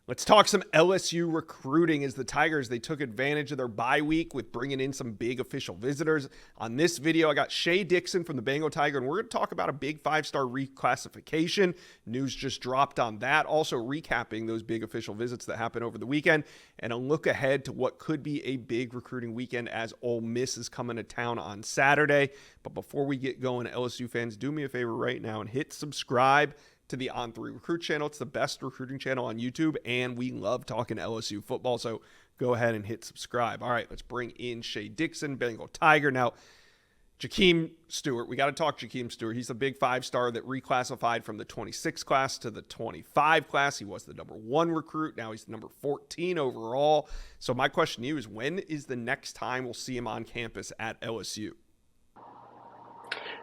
Let's talk some LSU recruiting as the Tigers, they took advantage of their bye week with bringing in some big official visitors. On this video, I got Shea Dixon from the Bengal Tiger, and we're going to talk about a big five-star reclassification. News just dropped on that. Also recapping those big official visits that happened over the weekend, and a look ahead to what could be a big recruiting weekend as Ole Miss is coming to town on Saturday. But before we get going, LSU fans, do me a favor right now and hit subscribe to the On3 Recruit channel. It's the best recruiting channel on YouTube, and we love talking LSU football, so go ahead and hit subscribe. All right, let's bring in Shea Dixon, Bengal Tiger. Now, Jahkeem Stewart, we got to talk Jahkeem Stewart. He's a big five-star that reclassified from the 26 class to the 25 class. He was the number 1 recruit. Now he's the number 14 overall. So my question to you is, when is the next time we'll see him on campus at LSU?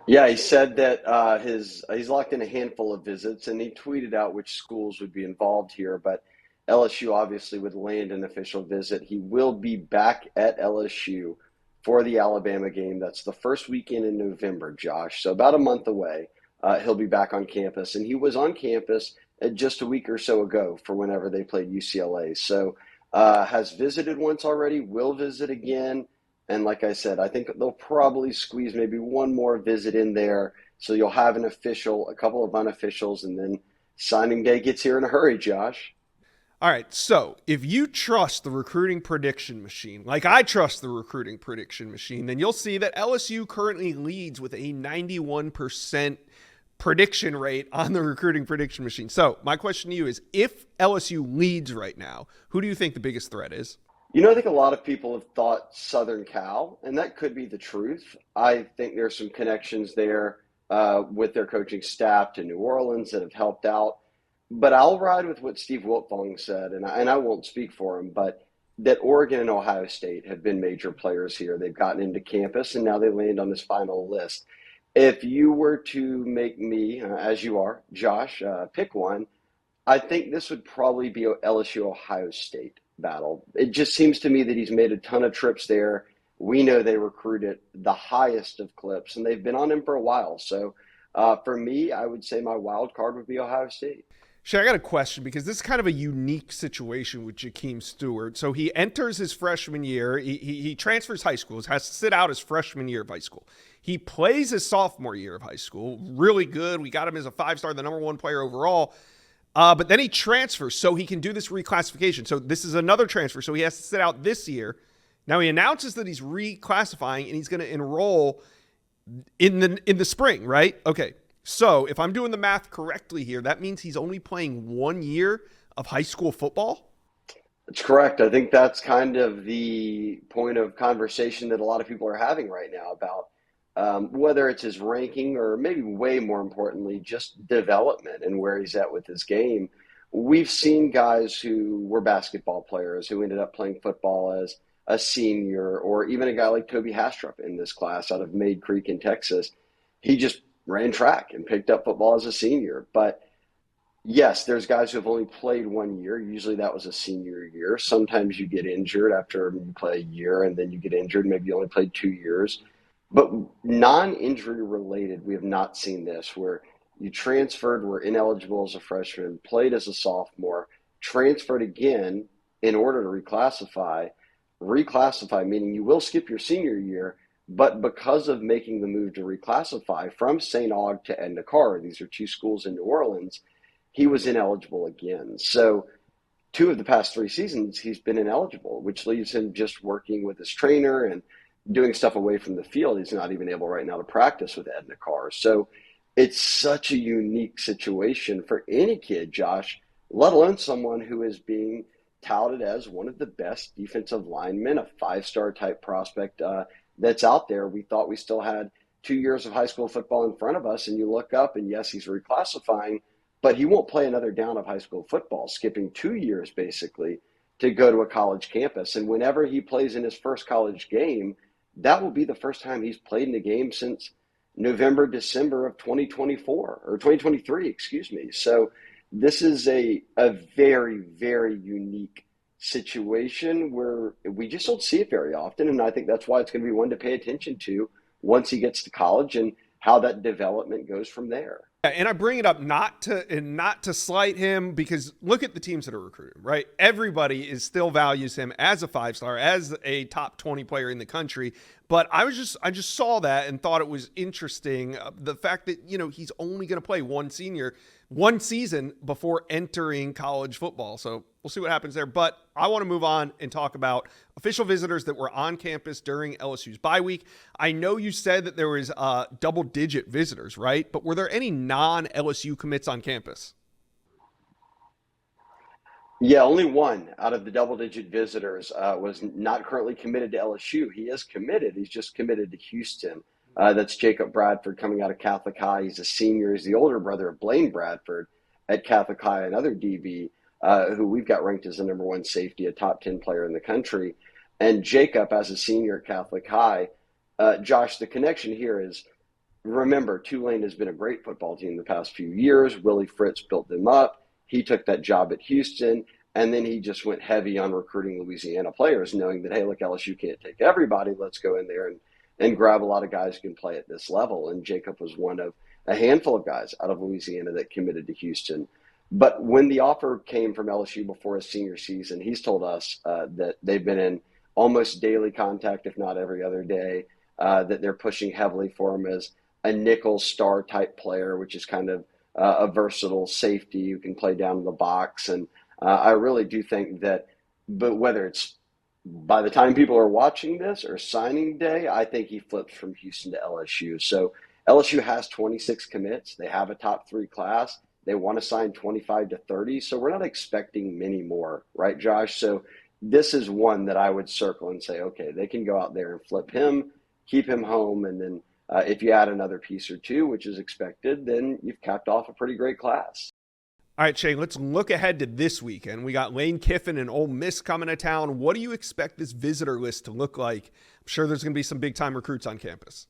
Yeah, he said that he's locked in a handful of visits, and he tweeted out which schools would be involved here. But LSU obviously would land an official visit. He will be back at LSU for the Alabama game. That's the first weekend in November, Josh. So about a month away, he'll be back on campus. And he was on campus just a week or so ago for whenever they played UCLA. So has visited once already, will visit again. And like I said, I think they'll probably squeeze maybe one more visit in there. So you'll have an official, a couple of unofficials, and then signing day gets here in a hurry, Josh. All right, so if you trust the recruiting prediction machine, like I trust the recruiting prediction machine, then you'll see that LSU currently leads with a 91% prediction rate on the recruiting prediction machine. So my question to you is, if LSU leads right now, who do you think the biggest threat is? I think a lot of people have thought Southern Cal, and that could be the truth. I think there's some connections there with their coaching staff to New Orleans that have helped out. But I'll ride with what Steve Wiltfong said, and I won't speak for him, but that Oregon and Ohio State have been major players here. They've gotten into campus, and now they land on this final list. If you were to make me, as you are, Josh, pick one, I think this would probably be LSU Ohio State battle. It just seems to me that he's made a ton of trips there. We know they recruit at the highest of clips, and they've been on him for a while. So for me, I would say my wild card would be Ohio State. Shay, I got a question because this is kind of a unique situation with Jahkeem Stewart. So he enters his freshman year. He transfers high schools, has to sit out his freshman year of high school. He plays his sophomore year of high school. Really good. We got him as a 5-star, the number 1 player overall. But then he transfers so he can do this reclassification. So this is another transfer. So he has to sit out this year. Now he announces that he's reclassifying and he's going to enroll in the spring, right? Okay. So if I'm doing the math correctly here, that means he's only playing 1 year of high school football. That's correct. I think that's kind of the point of conversation that a lot of people are having right now about whether it's his ranking or maybe way more importantly, just development and where he's at with his game. We've seen guys who were basketball players who ended up playing football as a senior, or even a guy like Toby Hastrup in this class out of Maid Creek in Texas. He just ran track and picked up football as a senior. But yes, there's guys who have only played 1 year. Usually that was a senior year. Sometimes you get injured after you play a year and then you get injured. Maybe you only played 2 years. But non-injury related, we have not seen this where you transferred, were ineligible as a freshman, played as a sophomore, transferred again in order to reclassify. Reclassify meaning you will skip your senior year, but because of making the move to reclassify from St. Aug to Endicott, these are 2 schools in New Orleans, he was ineligible again. So 2 of the past 3 seasons, he's been ineligible, which leaves him just working with his trainer and doing stuff away from the field. He's not even able right now to practice with Edna Carr. So it's such a unique situation for any kid, Josh, let alone someone who is being touted as one of the best defensive linemen, a 5-star type prospect that's out there. We thought we still had 2 years of high school football in front of us, and you look up and yes, he's reclassifying, but he won't play another down of high school football, skipping 2 years basically to go to a college campus. And whenever he plays in his first college game, that will be the first time he's played in a game since November, December of 2024 or 2023, excuse me. So this is a very, very unique situation where we just don't see it very often. And I think that's why it's going to be one to pay attention to once he gets to college and how that development goes from there. Yeah, and I bring it up not to slight him, because look at the teams that are recruiting, right? Everybody is still values him as a 5-star, as a top 20 player in the country. But I just saw that and thought it was interesting, the fact that he's only going to play one season before entering college football. So we'll see what happens there. But I want to move on and talk about official visitors that were on campus during LSU's bye week. I know you said that there was double-digit visitors, right? But were there any non-LSU commits on campus? Yeah, only one out of the double-digit visitors was not currently committed to LSU. He is committed. He's just committed to Houston. That's Jacob Bradford coming out of Catholic High. He's a senior. He's the older brother of Blaine Bradford at Catholic High, another DB who we've got ranked as the number one safety, a top 10 player in the country. And Jacob, as a senior at Catholic High, Josh, the connection here is, remember, Tulane has been a great football team the past few years. Willie Fritz built them up. He took that job at Houston, and then he just went heavy on recruiting Louisiana players, knowing that, hey, look, LSU can't take everybody. Let's go in there and grab a lot of guys who can play at this level. And Jacob was one of a handful of guys out of Louisiana that committed to Houston. But when the offer came from LSU before his senior season, he's told us that they've been in almost daily contact, if not every other day, that they're pushing heavily for him as a nickel star type player, which is kind of a versatile safety who can play down in the box. And I really do think that, but whether it's by the time people are watching this or signing day, I think he flips from Houston to LSU. So LSU has 26 commits. They have a top 3 class. They want to sign 25 to 30. So we're not expecting many more, right, Josh? So this is one that I would circle and say, okay, they can go out there and flip him, keep him home, and then if you add another piece or two, which is expected, then you've capped off a pretty great class. All right, Shane, let's look ahead to this weekend. We got Lane Kiffin and Ole Miss coming to town. What do you expect this visitor list to look like? I'm sure there's going to be some big-time recruits on campus.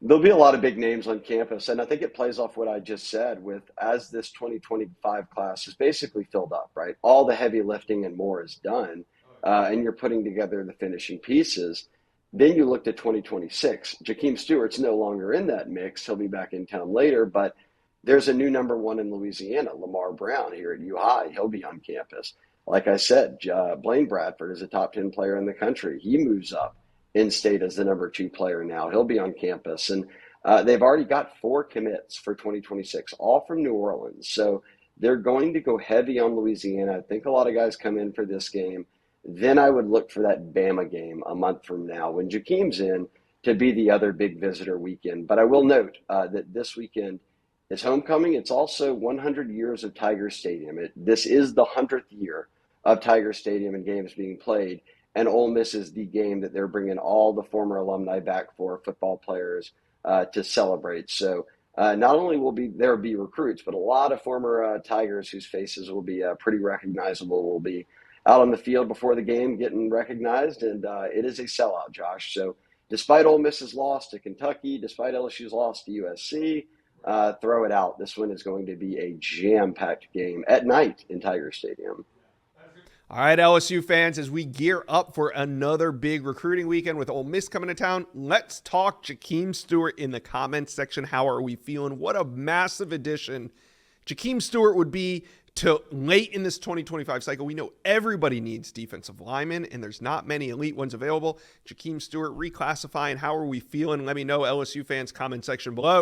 There'll be a lot of big names on campus, and I think it plays off what I just said with, as this 2025 class is basically filled up, right? All the heavy lifting and more is done, and you're putting together the finishing pieces. Then you looked at 2026. Jahkeem Stewart's no longer in that mix. He'll be back in town later, but there's a new number one in Louisiana, Lamar Brown, here at U High. He'll be on campus. Like I said, Blaine Bradford is a top 10 player in the country. He moves up in state as the number 2 player now. He'll be on campus. And they've already got 4 commits for 2026, all from New Orleans. So they're going to go heavy on Louisiana. I think a lot of guys come in for this game. Then I would look for that Bama game a month from now when Jahkeem's in to be the other big visitor weekend. But I will note that this weekend is homecoming. It's also 100 years of Tiger Stadium. This is the 100th year of Tiger Stadium and games being played. And Ole Miss is the game that they're bringing all the former alumni back for, football players, to celebrate. So not only will there be recruits, but a lot of former Tigers whose faces will be pretty recognizable will be out on the field before the game getting recognized. And it is a sellout, Josh. So despite Ole Miss's loss to Kentucky, despite LSU's loss to USC, throw it out. This one is going to be a jam-packed game at night in Tiger Stadium. All right, LSU fans, as we gear up for another big recruiting weekend with Ole Miss coming to town, let's talk Jahkeem Stewart in the comments section. How are we feeling? What a massive addition Jahkeem Stewart would be to late in this 2025 cycle. We know everybody needs defensive linemen, and there's not many elite ones available. Jahkeem Stewart reclassifying. How are we feeling? Let me know, LSU fans, comment section below.